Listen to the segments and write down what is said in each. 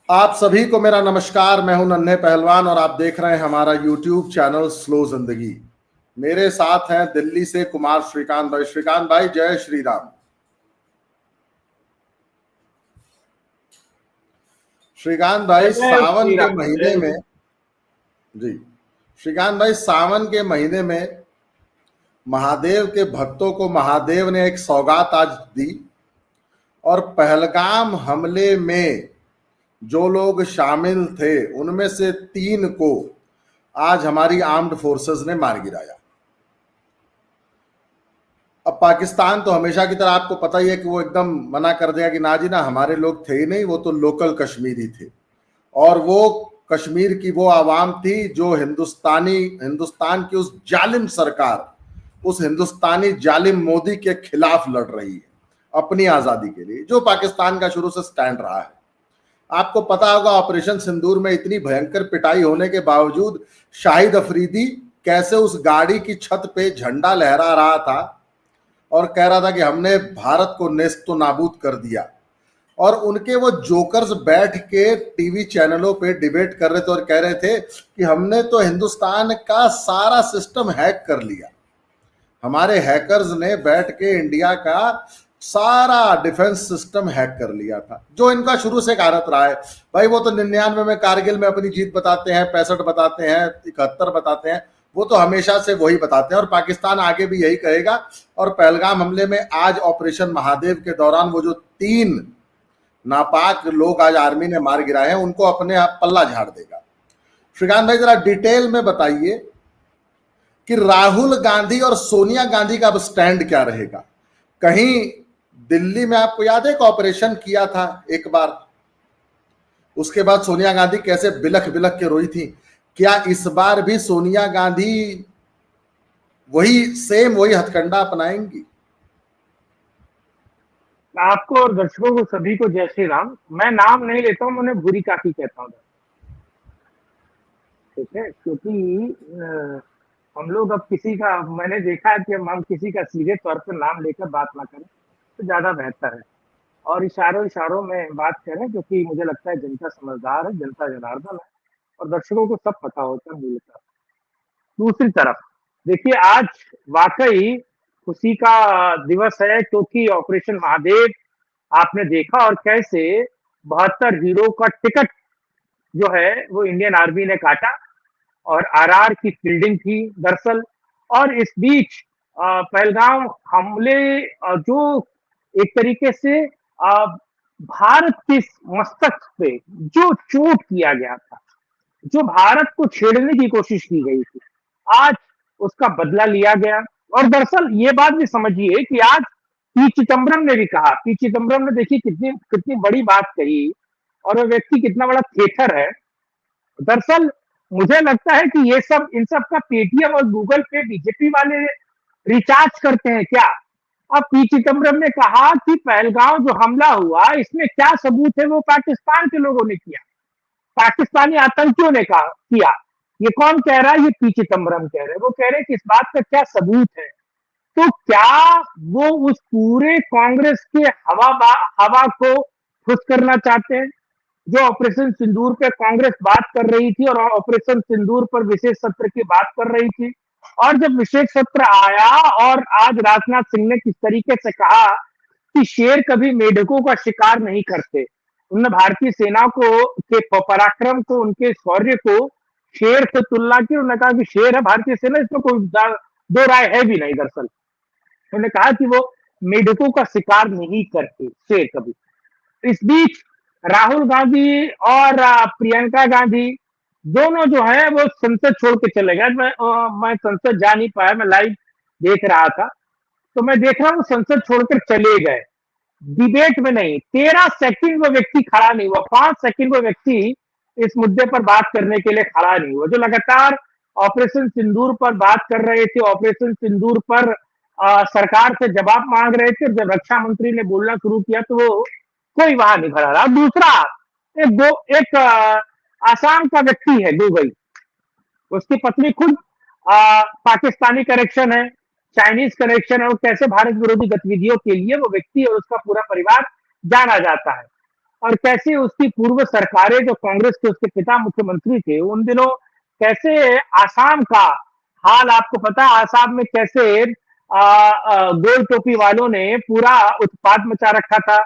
आप सभी को मेरा नमस्कार। मैं हूं नन्हे पहलवान और आप देख रहे हैं हमारा यूट्यूब चैनल स्लो जिंदगी। मेरे साथ हैं दिल्ली से कुमार श्रीकांत भाई। श्रीकांत भाई, जय श्री राम। श्रीकांत भाई, जय सावन श्री के राम। महीने में जी श्रीकांत भाई, सावन के महीने में महादेव के भक्तों को महादेव ने एक सौगात आज दी। और पहलगाम हमले में जो लोग शामिल थे उनमें से 3 को आज हमारी आर्म्ड फोर्सेस ने मार गिराया। अब पाकिस्तान तो हमेशा की तरह आपको पता ही है कि वो एकदम मना कर दिया कि ना जी ना, हमारे लोग थे ही नहीं, वो तो लोकल कश्मीरी थे। और वो कश्मीर की वो आवाम थी जो हिंदुस्तान की उस जालिम सरकार, उस हिंदुस्तानी जालिम मोदी के खिलाफ लड़ रही है अपनी आजादी के लिए, जो पाकिस्तान का शुरू से स्टैंड रहा है। आपको पता होगा ऑपरेशन सिंदूर में इतनी भयंकर पिटाई होने के बावजूद शाहिद अफरीदी कैसे उस गाड़ी की छत पे झंडा लहरा रहा था और कह रहा था कि हमने भारत को नेस्तो नाबूद कर दिया। और उनके वो जोकर्स बैठ के टीवी चैनलों पे डिबेट कर रहे थे और कह रहे थे कि हमने तो हिंदुस्तान का सारा सिस्टम हैक कर लिया। हमारे हैकर्स ने बैठ के इंडिया का सारा डिफेंस सिस्टम हैक कर लिया था, जो इनका शुरू से आदत रहा है। भाई वो तो 99 में कारगिल में अपनी जीत बताते हैं, 65 बताते हैं, 71 बताते हैं, वो तो हमेशा से वही बताते हैं और पाकिस्तान आगे भी यही कहेगा। और पहलगाम हमले में आज ऑपरेशन महादेव के दौरान वो जो 3 नापाक लोग आज आर्मी ने मार गिराए हैं, उनको अपने आप पल्ला झाड़ देगा। श्रीकांत भाई, जरा डिटेल में बताइए कि राहुल गांधी और सोनिया गांधी का अब स्टैंड क्या रहेगा। कहीं दिल्ली में आपको याद है एक ऑपरेशन किया था एक बार, उसके बाद सोनिया गांधी कैसे बिलख बिलख के रोई थी। क्या इस बार भी सोनिया गांधी वही हथकंडा अपनाएंगी? आपको और दर्शकों को सभी को जय श्री राम। मैं नाम नहीं लेता हूँ, मैं उन्हें बुरी काकी कहता हूँ। ठीक है, क्योंकि हम लोग अब किसी का, मैंने देखा है कि हम किसी का सीधे तौर पर नाम लेकर बात ना करें तो ज्यादा बेहतर है और इशारों इशारों में बात करें, क्योंकि मुझे लगता है जनता समझदार है, जनता जनार्दन है और दर्शकों को सब पता होता है मूलतः। दूसरी तरफ देखिए, आज वाकई खुशी का दिवस है, क्योंकि ऑपरेशन महादेव आपने देखा और कैसे 72 हीरो का टिकट जो है वो इंडियन आर्मी ने काटा और आरआर की फील्डिंग थी दरअसल। और इस बीच पहलगाम हमले जो एक तरीके से भारत के मस्तक पे जो चोट किया गया था, जो भारत को छेड़ने की कोशिश की गई थी, आज उसका बदला लिया गया। और दरअसल ये बात भी समझिए कि आज पी चिदम्बरम ने भी कहा, पी चिदम्बरम ने देखिए कितनी कितनी बड़ी बात कही और वो व्यक्ति कितना बड़ा थिएटर है। दरअसल मुझे लगता है कि ये सब, इन सब का पेटीएम और गूगल पे बीजेपी वाले रिचार्ज करते हैं क्या। अब पी चिदम्बरम ने कहा कि पहलगाम जो हमला हुआ इसमें क्या सबूत है, वो पाकिस्तान के लोगों ने किया, पाकिस्तानी आतंकियों ने कहा किया। ये कौन कह रहा है? ये पी चिदम्बरम कह रहे हैं। वो कह रहे हैं कि इस बात का क्या सबूत है। तो क्या वो उस पूरे कांग्रेस के हवा को खुश करना चाहते हैं? जो ऑपरेशन सिंदूर पे कांग्रेस बात कर रही थी और ऑपरेशन सिंदूर पर विशेष सत्र की बात कर रही थी, और जब विशेष सत्र आया और आज राजनाथ सिंह ने किस तरीके से कहा कि शेर कभी मेढकों का शिकार नहीं करते, उन्होंने भारतीय सेना को के पराक्रम को, उनके शौर्य को शेर से तुलना की। उन्होंने कहा कि शेर है भारतीय सेना, इसमें कोई दो राय है भी नहीं। दरअसल उन्होंने कहा कि वो मेढकों का शिकार नहीं करते शेर कभी। इस बीच राहुल गांधी और प्रियंका गांधी दोनों जो है वो संसद छोड़ के चले गए। मैं संसद जा नहीं पाया, मैं लाइव देख रहा था, तो मैं देख रहा हूँ संसद छोड़कर चले गए। डिबेट में नहीं, 13 सेकंड वो व्यक्ति खड़ा नहीं हुआ, 5 सेकंड वो व्यक्ति इस मुद्दे पर बात करने के लिए खड़ा नहीं हुआ। जो लगातार ऑपरेशन सिंदूर पर बात कर रहे थे, ऑपरेशन सिंदूर पर सरकार से जवाब मांग रहे थे, जब रक्षा मंत्री ने बोलना शुरू किया तो वो कोई वहां नहीं खड़ा रहा। दूसरा एक आसाम का व्यक्ति है दुबई, उसकी पत्नी खुद पाकिस्तानी कनेक्शन है, चाइनीज कनेक्शन है, और कैसे भारत विरोधी गतिविधियों के लिए वो व्यक्ति और उसका पूरा परिवार जाना जाता है। और कैसे उसकी पूर्व सरकारें जो कांग्रेस के उसके पिता मुख्यमंत्री थे उन दिनों कैसे आसाम का हाल आपको पता है, आसाम में कैसे गोल टोपी वालों ने पूरा उत्पात मचा रखा था।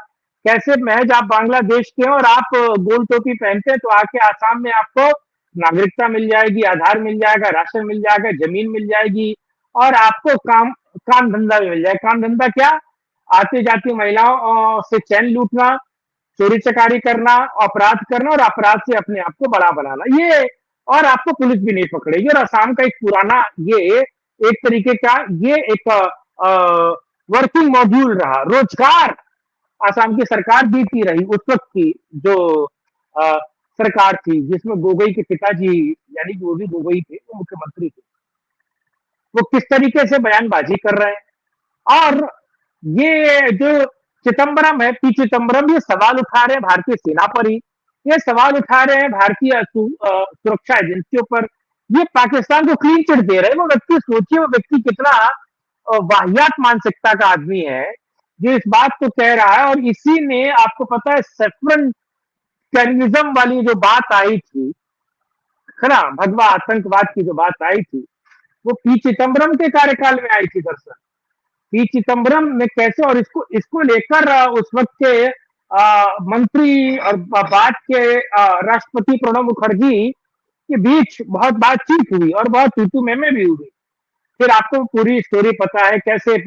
कैसे महज आप बांग्लादेश के हैं और आप गोल टोपी पहनते हैं तो आके आसाम में आपको नागरिकता मिल जाएगी, आधार मिल जाएगा, राशन मिल जाएगा, जमीन मिल जाएगी और आपको काम धंधा भी मिल जाएगा। काम धंधा क्या? आती जाती महिलाओं से चैन लूटना, चोरी चकारी करना, अपराध करना और अपराध से अपने आप को बड़ा बनाना, ये और आपको पुलिस भी नहीं पकड़ेगी। और असम का एक पुराना ये एक तरीके का ये एक वर्किंग मॉड्यूल रहा, रोजगार असम की सरकार देती रही उस वक्त की जो अ, सरकार थी जिसमें गोगोई के पिताजी यानी जो भी गोगोई थे वो मुख्यमंत्री थे। वो किस तरीके से बयानबाजी कर रहे हैं और ये जो चिदम्बरम है, पी चिदम्बरम, ये सवाल उठा रहे हैं भारतीय सेना पर ही, ये सवाल उठा रहे हैं भारतीय सुरक्षा एजेंसियों पर, ये पाकिस्तान को क्लीन चिट दे रहे हैं। वो व्यक्ति सोचिए, वो व्यक्ति कितना वाहियात मानसिकता का आदमी है जो इस बात को कह रहा है। और इसी ने आपको पता है सेफरन टेररिज्म वाली जो बात आई थी, है ना, भगवा आतंकवाद की जो बात आई थी, वो पी चिदम्बरम के कार्यकाल में आई थी दरअसल। पी चिदम्बरम ने कैसे और इसको इसको लेकर उस वक्त के मंत्री और बाद के राष्ट्रपति प्रणब मुखर्जी के बीच बहुत बातचीत हुई और बहुत तू में भी हुई। फिर आपको पूरी स्टोरी पता है कैसे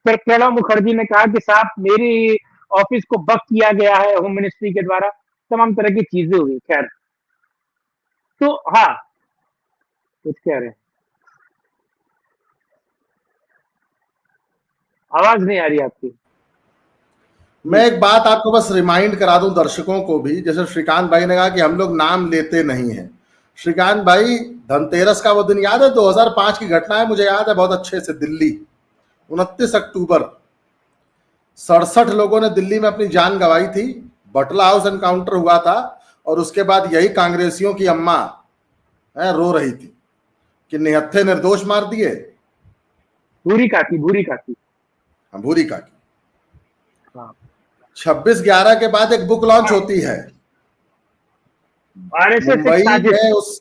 प्रणब मुखर्जी ने कहा कि साहब मेरी ऑफिस को बक किया गया है होम मिनिस्ट्री के द्वारा, तमाम तरह की चीजें हुई। खैर, तो हाँ, कुछ कह रहे हैं, आवाज नहीं आ रही आपकी। मैं एक बात आपको बस रिमाइंड करा दूं दर्शकों को भी, जैसे श्रीकांत भाई ने कहा कि हम लोग नाम लेते नहीं हैं। श्रीकांत भाई, धनतेरस का वो दिन याद है? 2005 की घटना है, मुझे याद है बहुत अच्छे से। दिल्ली 29 अक्टूबर 67 लोगों ने दिल्ली में अपनी जान गंवाई थी। बटला हाउस एनकाउंटर हुआ था और उसके बाद यही कांग्रेसियों की अम्मा रो रही थी कि निहत्थे निर्दोष मार दिए। भूरी काकी भूरी काकी 26/11 के बाद एक बुक लॉन्च होती है मुंबई में, उस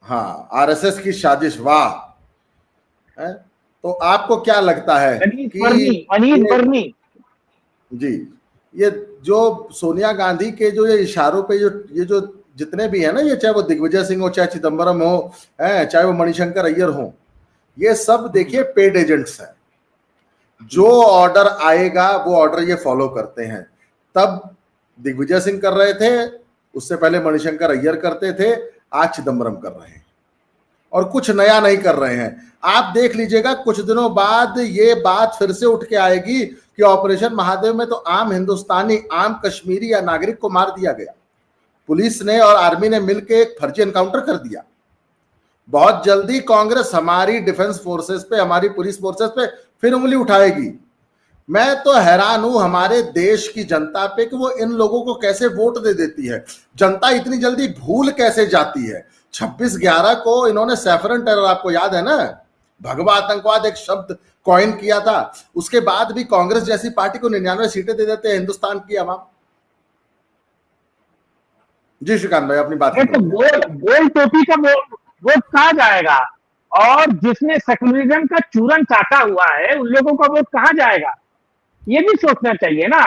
आरएसएस की साजिश। वाह, तो आपको क्या लगता है कि अनीस बर्नी जी, ये जो सोनिया गांधी के जो ये इशारों पे जो जितने भी है ना, ये चाहे वो दिग्विजय सिंह हो, चाहे चिदम्बरम हो, चाहे वो मणिशंकर अय्यर हो, ये सब देखिए पेड एजेंट्स हैं। जो ऑर्डर आएगा वो ऑर्डर ये फॉलो करते हैं। तब दिग्विजय सिंह कर रहे थे, उससे पहले मणिशंकर अय्यर करते थे, आज चिदम्बरम कर रहे हैं और कुछ नया नहीं कर रहे हैं। आप देख लीजिएगा कुछ दिनों बाद ये बात फिर से उठ के आएगी कि ऑपरेशन महादेव में तो आम हिंदुस्तानी, आम कश्मीरी या नागरिक को मार दिया गया। पुलिस ने और आर्मी ने मिलकर एक फर्जी एनकाउंटर कर दिया। बहुत जल्दी कांग्रेस हमारी डिफेंस फोर्सेस पे, हमारी पुलिस फोर्सेस पे फिर उंगली उठाएगी। मैं तो हैरान हूं हमारे देश की जनता पे कि वो इन लोगों को कैसे वोट दे देती है। जनता इतनी जल्दी भूल कैसे जाती है। 26/11 को इन्होंने सैफरन टेरर, आपको याद है ना, भगवा आतंकवाद एक शब्द कॉइन किया था। उसके बाद भी कांग्रेस जैसी पार्टी को 99 सीटें दे देते हैं हिंदुस्तान की आवाम। जी श्रीकांत भाई, अपनी बात। तो गोल टोपी का वोट कहां जाएगा? और जिसने सेकुलरिज्म का चूरन चाटा हुआ है उन लोगों का वोट कहां जाएगा, ये भी सोचना चाहिए ना।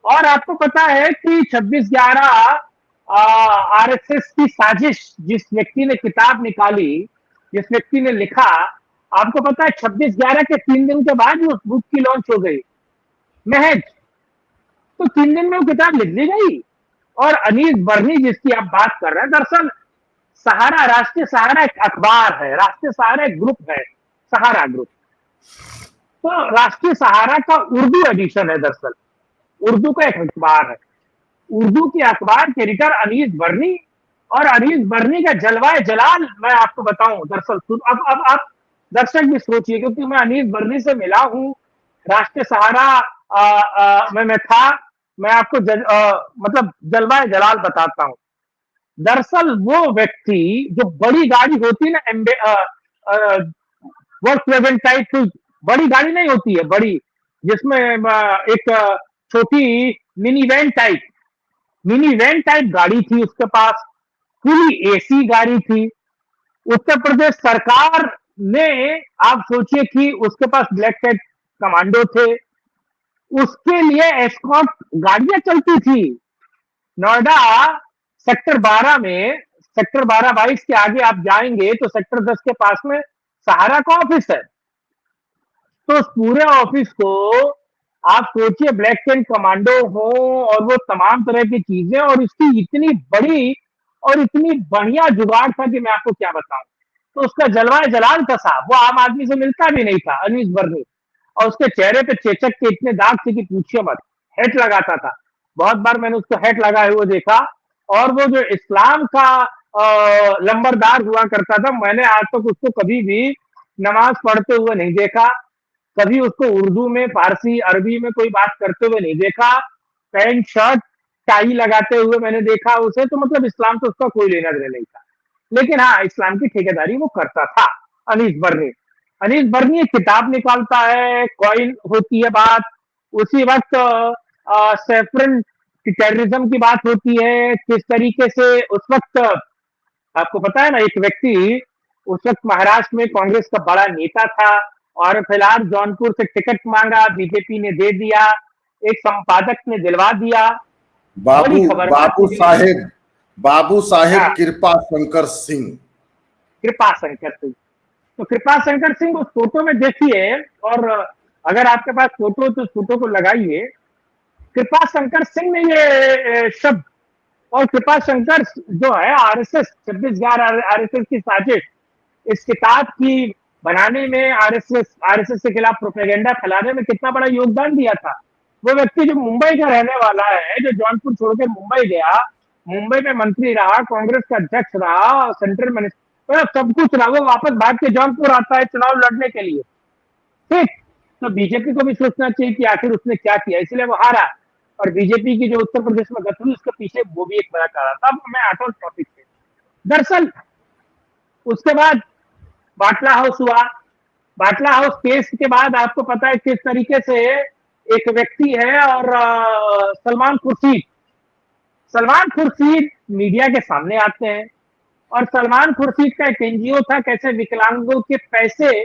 और आपको पता है कि 26/11 आरएसएस की साजिश, जिस व्यक्ति ने किताब निकाली, जिस व्यक्ति ने लिखा, आपको पता है 26/11 के 3 दिन के बाद उस बुक की लॉन्च हो गई महज। तो 3 दिन में वो किताब लिख दी गई। और अनीस बर्नी जिसकी आप बात कर रहे हैं, दरअसल सहारा, राष्ट्रीय सहारा एक अखबार है, राष्ट्रीय सहारा एक ग्रुप है, सहारा ग्रुप। तो राष्ट्रीय सहारा का उर्दू एडिशन है, दरअसल उर्दू का एक अखबार है। उर्दू के अखबार के एडिटर अनीस बर्नी, और अनीस बर्नी का जलवाए जलाल मैं आपको बताऊं दरअसल। अब आप दर्शक भी सोचिए, क्योंकि मैं अनीस बर्नी से मिला हूं, राष्ट्रीय सहारा मैं था, मैं आपको मतलब जलवाए जलाल बताता हूं। दरअसल वो व्यक्ति जो बड़ी गाड़ी होती है ना, वर्क प्रेजेंट टाइप की बड़ी गाड़ी नहीं होती है, बड़ी जिसमें एक छोटी मिनी वैन टाइप गाड़ी थी उसके पास, पूरी एसी गाड़ी थी। उत्तर प्रदेश सरकार ने, आप सोचिए कि उसके पास ब्लैक कैट कमांडो थे, उसके लिए एस्कॉर्ट गाड़ियां चलती थी। नोएडा सेक्टर 12 में, सेक्टर 12-22 के आगे आप जाएंगे तो सेक्टर 10 के पास में सहारा का ऑफिस है। तो उस पूरे ऑफिस को आप सोचिए, ब्लैक कैट कमांडो हो और वो तमाम तरह की चीजें, और इसकी इतनी बड़ी और इतनी बढ़िया जुगाड़ था कि मैं आपको क्या बताऊं। तो उसका जलवाए जलाल था साहब, वो आम आदमी से मिलता भी नहीं था, अनीस बर्नी। और उसके चेहरे पे चेचक के इतने दाग थे कि पूछिए मत। हेट लगाता था, बहुत बार मैंने उसको हेट लगाए हुए देखा। और वो जो इस्लाम का लंबरदार हुआ करता था, मैंने आज तक उसको कभी भी नमाज पढ़ते हुए नहीं देखा, कभी उसको उर्दू में, फारसी, अरबी में कोई बात करते हुए नहीं देखा। पैंट शर्ट टाई लगाते हुए मैंने देखा उसे। तो मतलब इस्लाम तो उसका कोई लेना देना नहीं था, लेकिन हाँ, इस्लाम की ठेकेदारी वो करता था। अनीस बर्नी, अनीस बर्नी एक किताब निकालता है, कॉइन होती है बात, उसी वक्त सेफरन टेररिज्म की बात होती है, किस तरीके से उस वक्त, आपको पता है ना, एक व्यक्ति उस वक्त महाराष्ट्र में कांग्रेस का बड़ा नेता था, और फिलहाल जौनपुर से टिकट मांगा, बीजेपी ने दे दिया, एक संपादक ने दिलवा दिया। बड़ी बाबू खबरदार बाबू थी। साहेब बाबू साहेब हाँ, कृपा शंकर सिंह। कृपा शंकर सिंह। तो कृपा शंकर सिंह उस फोटो में देखिए, और अगर आपके पास फोटो तो उस फोटो को लगाइए। कृपा शंकर सिंह ने ये शब्द, और कृपा शंकर जो है आरएसएस 26/11 आरएसएस की साजिश, इस किताब की बनाने में, आरएसएस के खिलाफ प्रोपेगेंडा फैलाने में कितना बड़ा योगदान दिया था। वो व्यक्ति जो मुंबई का रहने वाला है, जो जौनपुर छोड़कर मुंबई गया, मुंबई में मंत्री रहा, कांग्रेस का अध्यक्ष रहा, सेंट्रल मिनिस्टर, सब कुछ रहा, वो वापस भाग के जौनपुर आता है चुनाव लड़ने के लिए। ठीक। तो बीजेपी को भी सोचना चाहिए कि आखिर उसने क्या किया, इसलिए वो हारा। और बीजेपी की जो उत्तर प्रदेश में गत हुई, उसके पीछे वो भी एक बड़ा कारण था। अब मैं आता हूं टॉपिक पे। दरअसल उसके बाद बाटला हाउस हुआ। बाटला हाउस केस के बाद आपको पता है किस तरीके से एक व्यक्ति है, और सलमान खुर्शीद, सलमान खुर्शीद मीडिया के सामने आते हैं। और सलमान खुर्शीद का एक एनजीओ था, कैसे विकलांगों के पैसे,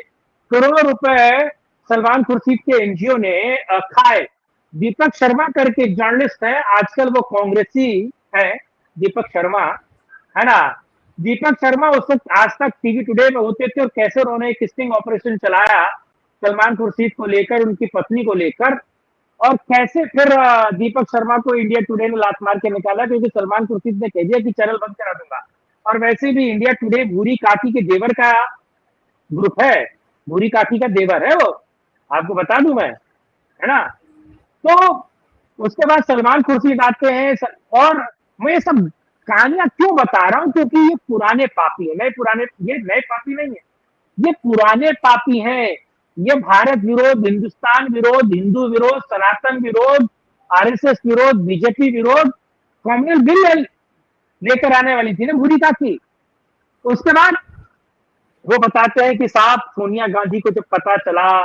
करोड़ों रुपए सलमान खुर्शीद के एनजीओ ने खाए। दीपक शर्मा करके एक जर्नलिस्ट है, आजकल वो कांग्रेसी है, दीपक शर्मा, है ना। दीपक शर्मा उस वक्त आज तक टीवी टुडे में होते थे, और कैसे उन्होंने एक स्टिंग ऑपरेशन चलाया सलमान खुर्शीद को लेकर, उनकी पत्नी को लेकर। और कैसे फिर दीपक शर्मा को इंडिया टुडे ने लात मार के निकाला, क्योंकि सलमान खुर्शीद ने कह दिया कि चैनल बंद करा दूंगा। और वैसे भी इंडिया टुडे भूरी काकी के देवर का ग्रुप है, भूरी काकी का देवर है वो, आपको बता दूं मैं, है ना। तो उसके बाद सलमान खुर्शीद आते हैं। और मैं ये सब कहानियां क्यों बता रहा हूं, क्योंकि ये पुराने पापी है, ये नए पापी नहीं है, ये पुराने पापी हैं। ये भारत विरोध, हिंदुस्तान विरोध, हिंदू विरोध, सनातन विरोध, आरएसएस विरोध, बीजेपी विरोध, कम्युनल बिल लेकर आने वाली थी ना भूरी काकी। उसके बाद वो बताते हैं कि साहब सोनिया गांधी को जब पता चला,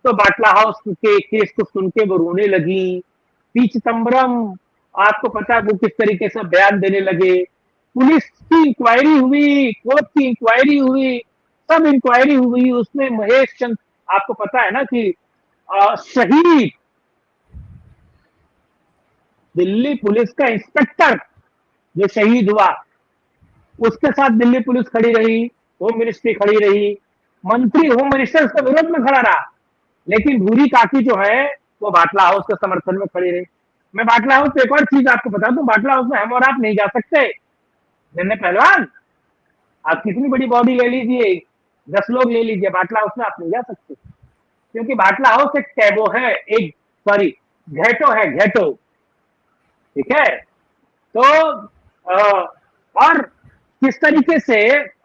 तो बाटला हाउस के केस को सुन के वो रोने लगी। पी चिदम्बरम, आपको पता है वो किस तरीके से बयान देने लगे। पुलिस की इंक्वायरी हुई, कोर्ट की इंक्वायरी हुई, सब इंक्वायरी हुई। उसमें महेश चंद, आपको पता है ना कि शहीद दिल्ली पुलिस का इंस्पेक्टर जो शहीद हुआ, उसके साथ दिल्ली पुलिस खड़ी रही, होम मिनिस्ट्री खड़ी रही, मंत्री होम मिनिस्टर उसके विरोध में खड़ा रहा। लेकिन भूरी काकी जो है वो बाटला हाउस के समर्थन में खड़ी रही। मैं बाटला हाउस एक और चीज आपको बता दूं, बाटला हाउस में हम और आप नहीं जा सकते। नन्हे पहलवान, आप कितनी बड़ी बॉडी ले लीजिए, 10 लोग ले लीजिए, बाटला हाउस में आप नहीं जा सकते, क्योंकि बाटला हाउस एक टैबो है, एक सॉरी घेटो है, घेटो। ठीक है। तो और किस तरीके से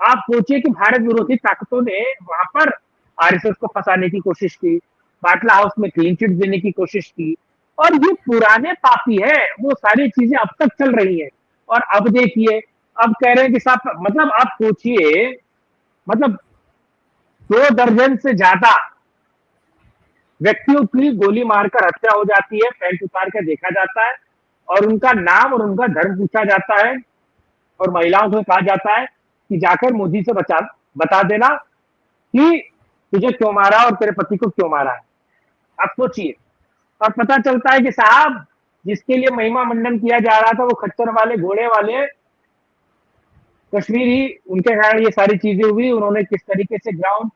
आप सोचिए कि भारत विरोधी ताकतों ने वहां पर आरएसएस को फंसाने की कोशिश की, बाटला हाउस में क्लीन चिट देने की कोशिश की। और ये पुराने पापी है, वो सारी चीजें अब तक चल रही है। और अब देखिए, अब कह रहे हैं कि साहब, मतलब आप सोचिए, मतलब 2 दर्जन से ज्यादा व्यक्तियों की गोली मारकर हत्या हो जाती है, पैंट उतार कर देखा जाता है। और उनका नाम और उनका धर्म पूछा जाता है और महिलाओं से कहा जाता है कि जाकर मोदी से बता देना कि तुझे क्यों मारा और तेरे पति को क्यों मारा है। आप सोचिए। और पता चलता है कि साहब जिसके लिए महिमा मंडन किया जा रहा था वो खच्चर वाले घोड़े वाले कश्मीरी, उनके कारण ये सारी चीजें हुई। उन्होंने किस तरीके से ग्राउंड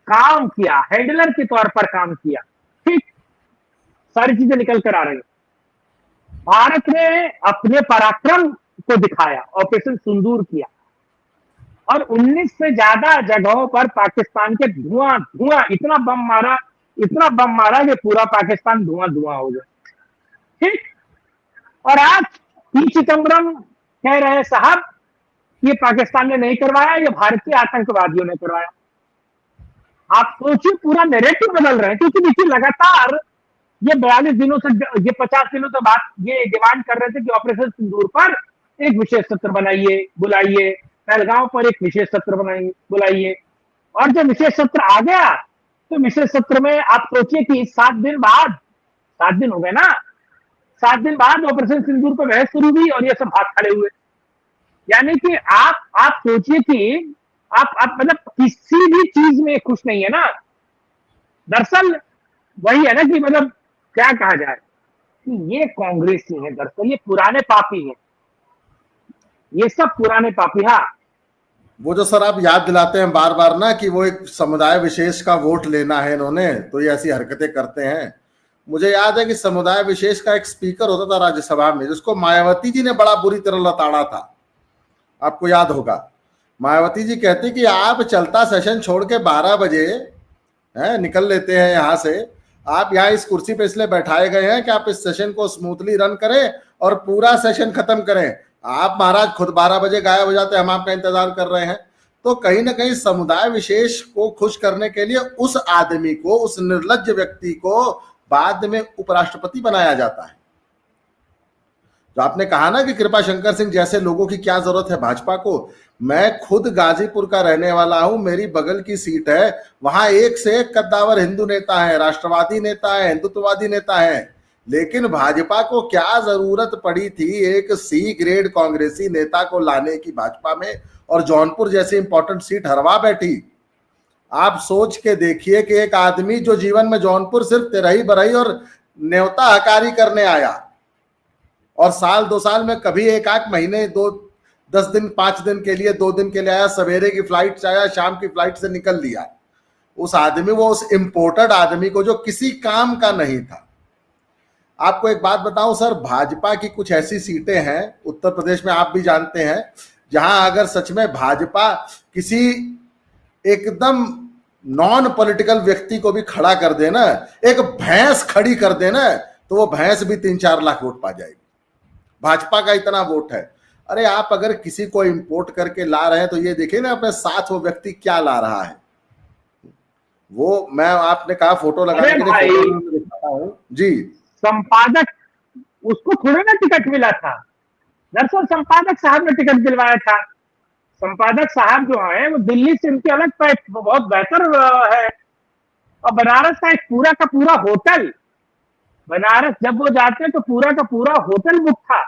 काम किया, हैंडलर के तौर पर काम किया, ठीक, सारी चीजें निकल कर आ रही। भारत ने अपने पराक्रम को दिखाया, ऑपरेशन सिंदूर किया और 19 से ज्यादा जगहों पर पाकिस्तान के धुआं धुआं, इतना बम मारा कि पूरा पाकिस्तान धुआं धुआं हो गया, ठीक। और आज पी चिदम्बरम कह रहे हैं साहब ये पाकिस्तान ने नहीं करवाया, ये भारतीय आतंकवादियों ने करवाया। आप सोचिए, पूरा नैरेटिव बदल रहे हैं। क्योंकि देखिए लगातार ये 42 दिनों से, ये 50 दिनों से बात ये डिमांड कर रहे थे कि ऑपरेशन सिंदूर पर एक विशेष सत्र बनाइए, बुलाइए, पहलगांव पर एक विशेष सत्र बनाइए, बुलाइए। और जब विशेष सत्र आ गया तो विशेष सत्र में आप सोचिए कि 7 दिन बाद, 7 दिन हो गए ना, 7 दिन बाद ऑपरेशन सिंदूर पर बहस शुरू हुई और ये सब हाथ खड़े हुए। यानी कि आप सोचिए कि आप मतलब किसी भी चीज में खुश नहीं है ना। दरअसल वही है ना कि मतलब क्या कहा जाए कि ये कांग्रेसी है, दरअसल ये पुराने पापी हैं, ये सब पुराने पापी। हाँ, वो जो सर आप याद दिलाते हैं बार बार ना कि वो एक समुदाय विशेष का वोट लेना है इन्होंने, तो ये ऐसी हरकतें करते हैं। मुझे याद है कि समुदाय विशेष का एक स्पीकर होता था राज्यसभा में, जिसको मायावती जी ने बड़ा बुरी तरह लताड़ा था, आपको याद होगा। मायावती जी कहती कि आप चलता सेशन छोड़ के 12 बजे निकल लेते हैं यहाँ से, आप यहाँ इस कुर्सी पे इसलिए बैठाए गए हैं कि आप इस सेशन को स्मूथली रन करें और पूरा सेशन खत्म करें। आप महाराज खुद 12 बजे गायब हो जाते, हम आपका इंतजार कर रहे हैं। तो कहीं ना कहीं समुदाय विशेष को खुश करने के लिए उस आदमी को, उस निर्लज्ज व्यक्ति को बाद में उपराष्ट्रपति बनाया जाता है। तो आपने कहा ना कि कृपा शंकर सिंह जैसे लोगों की क्या जरूरत है भाजपा को। मैं खुद गाजीपुर का रहने वाला हूं, मेरी बगल की सीट है, वहां एक से एक कद्दावर हिंदू नेता है, राष्ट्रवादी नेता है, हिंदुत्ववादी नेता है। लेकिन भाजपा को क्या जरूरत पड़ी थी एक सी ग्रेड कांग्रेसी नेता को लाने की भाजपा में, और जौनपुर जैसी इंपॉर्टेंट सीट हरवा बैठी। आप सोच के देखिए कि एक आदमी जो जीवन में जौनपुर सिर्फ तेरही बरही और न्योता हकारी करने आया, और साल 2 साल में कभी एक आध महीने 10 दिन 5 दिन के लिए 2 दिन के लिए आया, सवेरे की फ्लाइट से आया, शाम की फ्लाइट से निकल लिया। उस आदमी, वो उस इंपोर्टेड आदमी को जो किसी काम का नहीं था। आपको एक बात बताऊं सर, भाजपा की कुछ ऐसी सीटें हैं उत्तर प्रदेश में, आप भी जानते हैं, जहां अगर सच में भाजपा किसी एकदम नॉन पॉलिटिकल व्यक्ति को भी खड़ा कर देना, एक भैंस खड़ी कर देना, तो वो भैंस भी 3-4 लाख वोट पा जाएगी। भाजपा का इतना वोट है। अरे आप अगर किसी को इंपोर्ट करके ला रहे हैं तो ये देखिए ना अपने साथ वो व्यक्ति क्या ला रहा है। वो मैं, आपने कहा फोटो लगाने के लिए दिखाता हूं जी। संपादक, उसको थोड़ा ना टिकट मिला था, दरअसल संपादक साहब ने टिकट दिलवाया था। संपादक साहब जो है वो दिल्ली से उनके अलग बहुत बेहतर है। और बनारस का एक पूरा का पूरा होटल, बनारस जब वो जाते हैं तो पूरा का पूरा होटल बुक था,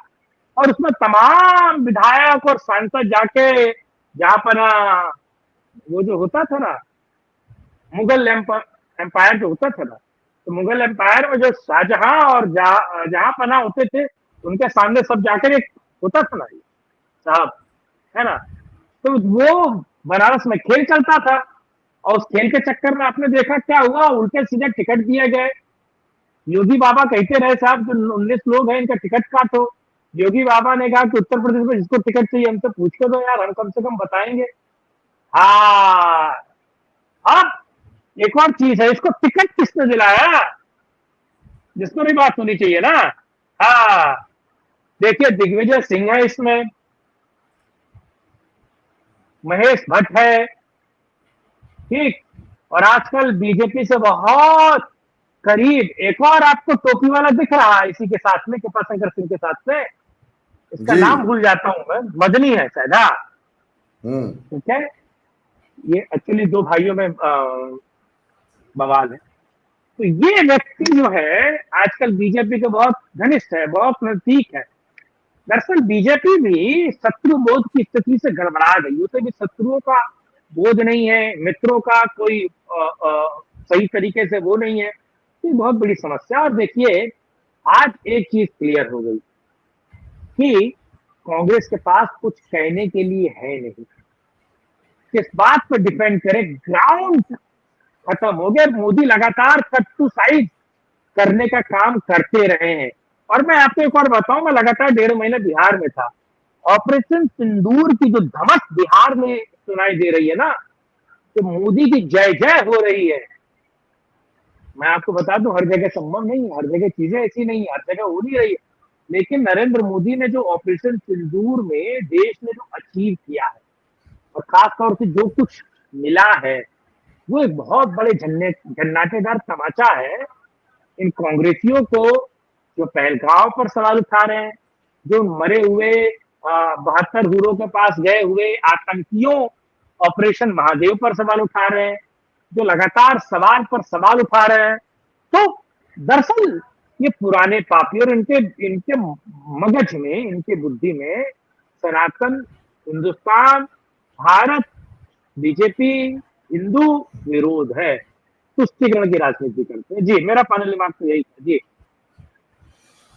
और उसमें तमाम विधायक और सांसद जाके, जहां पर वो जो होता था ना मुगल एम्पायर जो होता था ना, तो मुगल एम्पायर में जो शाहजहां और जहां पना होते थे, उनके सामने सब जाकर एक होता था ना साहब, है ना। तो वो बनारस में खेल चलता था, और उस खेल के चक्कर में आपने देखा क्या हुआ, उल्टे सीधे टिकट दिए गए। योगी बाबा कहते रहे साहब जो 19 लोग हैं इनका टिकट काटो। योगी बाबा ने कहा कि उत्तर प्रदेश में जिसको टिकट चाहिए हमसे पूछ के दो यार, हम कम से कम बताएंगे। हाँ, अब एक और चीज है, इसको टिकट किसने दिलाया, जिसको भी बात होनी चाहिए ना। हाँ, देखिए दिग्विजय सिंह है इसमें, महेश भट्ट है, ठीक, और आजकल बीजेपी से बहुत करीब एक और आपको टोपी वाला दिख रहा है इसी के साथ में, कृपा शंकर सिंह के साथ में, इसका नाम भूल जाता हूं मैं, मदनी है शायद। हाँ, ठीक है, ये एक्चुअली 2 भाइयों में बवाल है, तो ये व्यक्ति जो है आजकल बीजेपी के बहुत घनिष्ठ है, बहुत नजदीक है। दरअसल बीजेपी भी शत्रु बोध की स्थिति से गड़बड़ा गई, उसे भी शत्रुओं का बोध नहीं है, मित्रों का कोई सही तरीके से वो नहीं है। तो बहुत बड़ी समस्या। और देखिए आज एक चीज क्लियर हो गई कि कांग्रेस के पास कुछ कहने के लिए है नहीं, किस बात पर डिपेंड करे, ग्राउंड खत्म हो गया। मोदी लगातार कट टू साइड करने का काम करते रहे हैं। और मैं आपको एक और बताऊं, मैं लगातार 1.5 महीने बिहार में था। ऑपरेशन सिंदूर की जो धमक बिहार में सुनाई दे रही है ना, तो मोदी की जय जय हो रही है। मैं आपको बता दूं हर जगह संभव नहीं है, हर जगह चीजें ऐसी नहीं है, हर जगह हो नहीं रही है। लेकिन नरेंद्र मोदी ने जो ऑपरेशन सिंदूर में देश ने जो अचीव किया है और खासतौर से जो कुछ मिला है, वो एक बहुत बड़े झन्नाटेदार तमाचा है इन कांग्रेसियों को, जो पहलगांव पर सवाल उठा रहे हैं, जो मरे हुए 72 हुरों के पास गए हुए आतंकियों ऑपरेशन महादेव पर सवाल उठा रहे हैं, जो लगातार सवाल पर सवाल उठा रहे हैं। तो दरअसल ये पुराने पापी और इनके इनके मगज में, इनके बुद्धि में सनातन, हिंदुस्तान, भारत, बीजेपी, हिंदू विरोध है, तुष्टीकरण की राजनीति करते हैं। जी, मेरा फाइनल रिमार्क तो यही था। जी,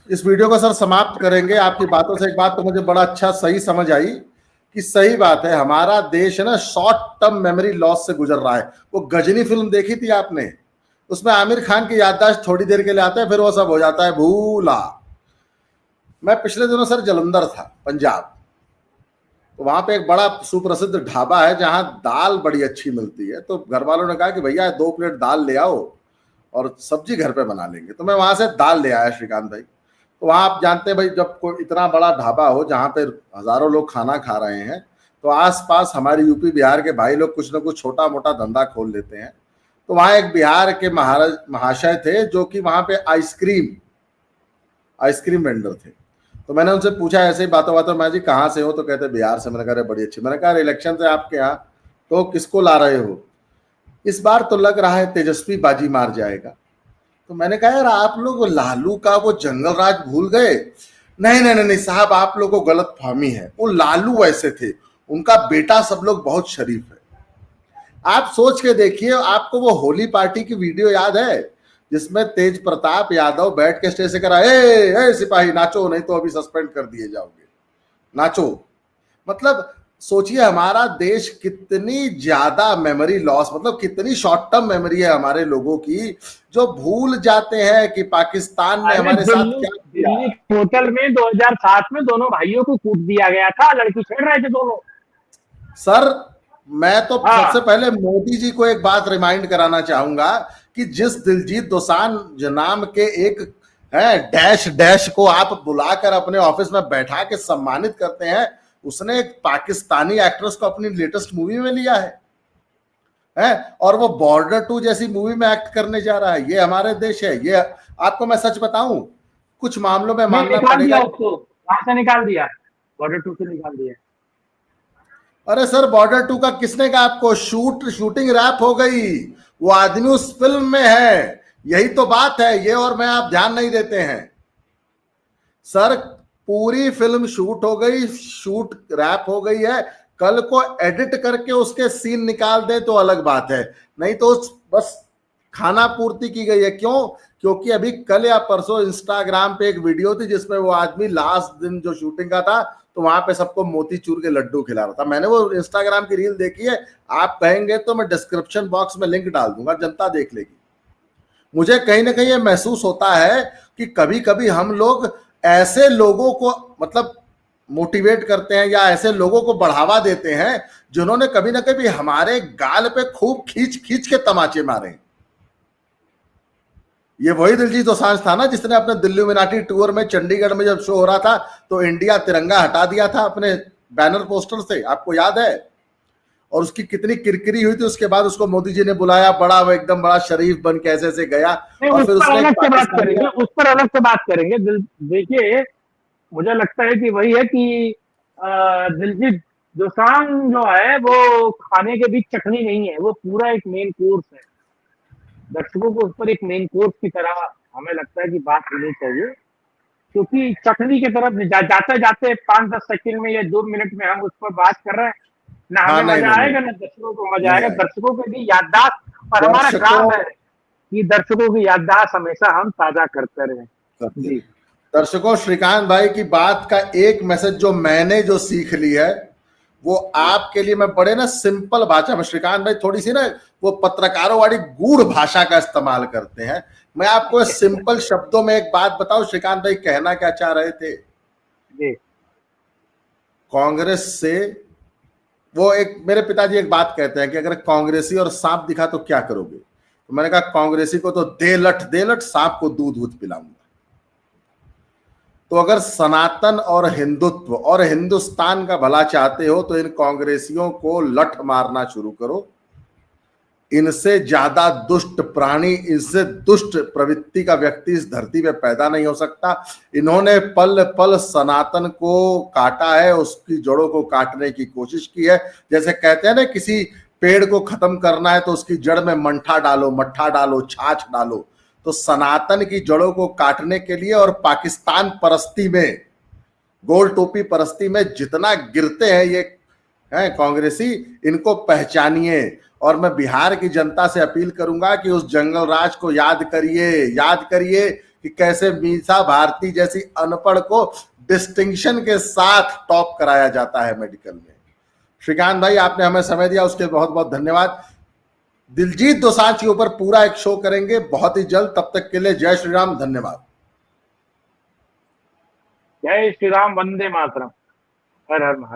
इस वीडियो को सर समाप्त करेंगे। आपकी बातों से एक बात तो मुझे बड़ा अच्छा सही समझ आई कि सही बात है, हमारा देश है ना शॉर्ट टर्म मेमोरी लॉस से गुजर रहा है। वो गजनी फिल्म देखी थी आपने? उसमें आमिर खान की याददाश्त थोड़ी देर के लिए आता है, फिर वो सब हो जाता है भूला। मैं पिछले दिनों सर जलंधर था, पंजाब। तो वहां पे एक बड़ा सुप्रसिद्ध ढाबा है जहां दाल बड़ी अच्छी मिलती है। तो घर वालों ने कहा कि भैया 2 प्लेट दाल ले आओ और सब्जी घर पे बना लेंगे। तो मैं वहां से दाल ले आया श्रीकांत भाई। तो वहां आप जानते हैं भाई, जब कोई इतना बड़ा ढाबा हो जहां पे हजारों लोग खाना खा रहे हैं, तो आसपास हमारे यूपी बिहार के भाई लोग कुछ ना कुछ छोटा मोटा धंधा खोल लेते हैं। तो वहां एक बिहार के महाशय थे जो कि वहां पे आइसक्रीम वेंडर थे। तो मैंने उनसे पूछा ऐसे ही बातों बातों, मैं जी कहाँ से हो? तो कहते बिहार से। मैंने कहा बड़ी अच्छी। मैंने कहा इलेक्शन से आपके यहाँ तो किसको ला रहे हो? इस बार तो लग रहा है तेजस्वी बाजी मार जाएगा। तो मैंने कहा यार आप लोग लालू का वो जंगल राज भूल गए? नहीं नहीं नहीं साहब, आप लोगों को गलत फहमी है। वो लालू वैसे थे, उनका बेटा सब लोग बहुत शरीफ है। आप सोच के देखिए, आपको वो होली पार्टी की वीडियो याद है जिसमें तेज प्रताप यादव बैठ के स्टेज से करा, ए सिपाही नाचो नहीं तो अभी सस्पेंड कर दिए जाओगे, नाचो। मतलब सोचिए हमारा देश कितनी ज्यादा मेमोरी लॉस, मतलब कितनी शॉर्ट टर्म मेमोरी है हमारे लोगों की, जो भूल जाते हैं कि पाकिस्तान ने हमारे साथ क्या किया। दिल्ली होटल में 2007 में दोनों भाइयों को कूट दिया गया था, लड़की छेड़ रहे थे दोनों। सर मैं तो सबसे पहले मोदी जी को एक बात रिमाइंड कराना चाहूंगा कि जिस दिलजीत दोसांझ नाम के एक है डैश डैश को आप बुलाकर अपने ऑफिस में बैठा के सम्मानित करते हैं, उसने एक पाकिस्तानी एक्ट्रेस को अपनी लेटेस्ट मूवी में लिया है और वो बॉर्डर 2 जैसी मूवी में एक्ट करने जा रहा है। ये हमारे देश है। ये आपको मैं सच बताऊं, कुछ मामलों में मानना पड़ेगा, उसको वहां से निकाल दिया, बॉर्डर 2 से निकाल दिया। अरे सर बॉर्डर 2 का किसने कहा आपको? शूटिंग रैप हो गई, वो आदमी उस फिल्म में है। यही तो बात है, ये और मैं आप ध्यान नहीं देते हैं। सर पूरी फिल्म शूट हो गई, शूट रैप हो गई है। कल को एडिट करके उसके सीन निकाल दे तो अलग बात है, नहीं तो बस खाना पूर्ति की गई है। क्यों? क्योंकि अभी कल या परसों इंस्टाग्राम पे एक वीडियो थी जिसमें वो आदमी लास्ट दिन जो शूटिंग का था तो वहां पे सबको मोतीचूर के लड्डू खिला रहा था। मैंने वो इंस्टाग्राम की रील देखी है, आप कहेंगे तो मैं डिस्क्रिप्शन बॉक्स में लिंक डाल दूंगा, जनता देख लेगी। मुझे कहीं ना कहीं ये महसूस होता है कि कभी कभी हम लोग ऐसे लोगों को मतलब मोटिवेट करते हैं या ऐसे लोगों को बढ़ावा देते हैं जिन्होंने कभी ना कभी हमारे गाल पे खूब खींच खींच के तमाचे मारे। ये वही दिलजीत दोसांझ था ना जिसने अपने दिल्यूमिनाटी टूर में चंडीगढ़ में जब शो हो रहा था तो इंडिया तिरंगा हटा दिया था अपने बैनर पोस्टर से, आपको याद है? और उसकी कितनी किरकिरी हुई थी। उसके बाद उसको मोदी जी ने बुलाया, बड़ा वो एकदम बड़ा शरीफ बन के ऐसे ऐसे गया और फिर उसने अलग से बात करेंगे, उस पर अलग से बात करेंगे। देखिए मुझे लगता है कि वही है कि दिलजीत दोसांझ जो है वो खाने के बीच चटनी नहीं है, वो पूरा एक मेन कोर्स है। दर्शकों को उस पर एक मेन कोर्स की तरह हमें लगता है कि बात होनी चाहिए, क्योंकि चटनी की तरफ जाते जाते 5-10 सेकंड में या 2 मिनट में हम उस पर बात कर रहे हैं, ना हाँ, हमें नहीं मजा नहीं आएगा नहीं ना दर्शकों को मजा नहीं आएगा। आएगा। दर्शकों की भी याददाश्त, और हमारा काम दर्शकों है कि दर्शकों की याददाश्त हमेशा हम ताजा करते रहे। करते जी। हैं। दर्शकों, श्रीकांत भाई की बात का एक मैसेज जो मैंने जो सीख ली है वो आपके लिए मैं बड़े ना सिंपल भाषा में, श्रीकांत भाई थोड़ी सी ना वो पत्रकारों वाली गूढ़ भाषा का इस्तेमाल करते हैं, मैं आपको सिंपल शब्दों में एक बात बताऊं श्रीकांत भाई कहना क्या चाह रहे थे। जी। कांग्रेस से वो एक मेरे पिताजी एक बात कहते हैं कि अगर कांग्रेसी और सांप दिखा तो क्या करोगे, तो मैंने कहा कांग्रेसी को तो दे लट सांप को दूध दूध पिलाऊंगा। तो अगर सनातन और हिंदुत्व और हिंदुस्तान का भला चाहते हो तो इन कांग्रेसियों को लठ मारना शुरू करो। इनसे ज्यादा दुष्ट प्राणी, इनसे दुष्ट प्रवृत्ति का व्यक्ति इस धरती पे पैदा नहीं हो सकता। इन्होंने पल पल सनातन को काटा है, उसकी जड़ों को काटने की कोशिश की है। जैसे कहते हैं ना, किसी पेड़ को खत्म करना है तो उसकी जड़ में मंठा डालो, मट्ठा डालो, छाछ डालो। तो सनातन की जड़ों को काटने के लिए और पाकिस्तान परस्ती में, गोल टोपी परस्ती में जितना गिरते हैं ये हैं कांग्रेसी, इनको पहचानिए। और मैं बिहार की जनता से अपील करूंगा कि उस जंगल राज को याद करिए कि कैसे मीसा भारती जैसी अनपढ़ को डिस्टिंक्शन के साथ टॉप कराया जाता है मेडिकल में। श्रीकांत भाई, आपने हमें समय दिया, उसके बहुत बहुत धन्यवाद। दिलजीत दोसांझ के ऊपर पूरा एक शो करेंगे बहुत ही जल्द, तब तक के लिए जय श्री राम, धन्यवाद। जय श्री राम, वंदे मातरम, हर हर महादेव।